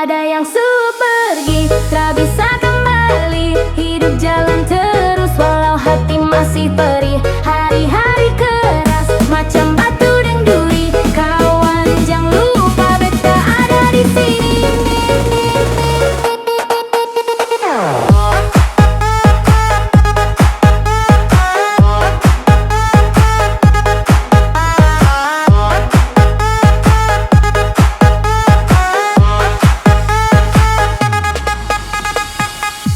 ada yang suruh pergi, tak bisa kembali. Hidup jalan terus walau hati masih perih. Hari-hari keras macam batu dan duri. Kawan jangan lupa beta ada di sini.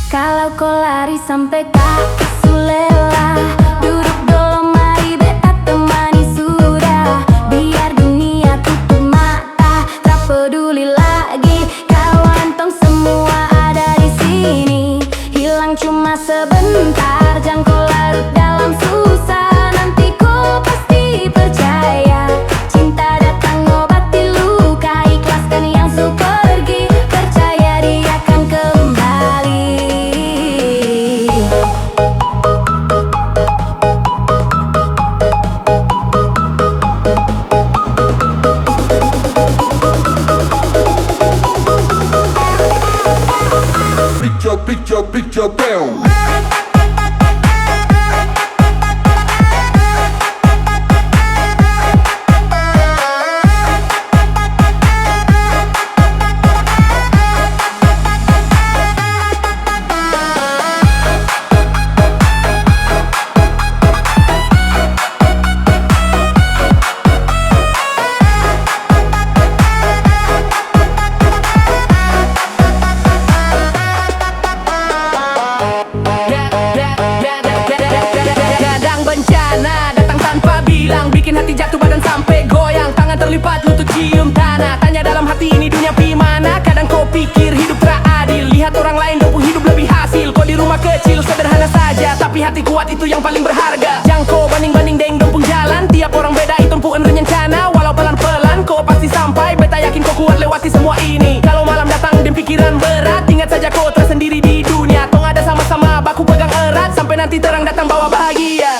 Kalau kau lari sampai kaki sulela, duduk dulu mari beta temani sudah. Biar dunia tutup mata, tak peduli lagi. Kawan tong semua ada di sini. Hilang cuma sebentar, jangan kau larut dalam susah. Nanti kau pasti percaya, cinta datang obati luka. Ikhlaskan yang sudah pergi, percaya dia akan kembali. Picture down. Bikin hati jatuh badan sampai goyang, tangan terlipat lutut cium tanah. Tanya dalam hati ini dunia gimana. Kadang kau pikir hidup tak adil, lihat orang lain dong hidup lebih hasil. Kau di rumah kecil sederhana saja, tapi hati kuat itu yang paling berharga. Jangan kau banding-banding deng dong jalan. Tiap orang beda itu pun rencana. Walau pelan-pelan kau pasti sampai. Beta yakin kau kuat lewati semua ini. Kalau malam datang dan pikiran berat, ingat saja kau tersendiri di dunia. Tong ada sama-sama baku pegang erat, sampai nanti terang datang bawa bahagia.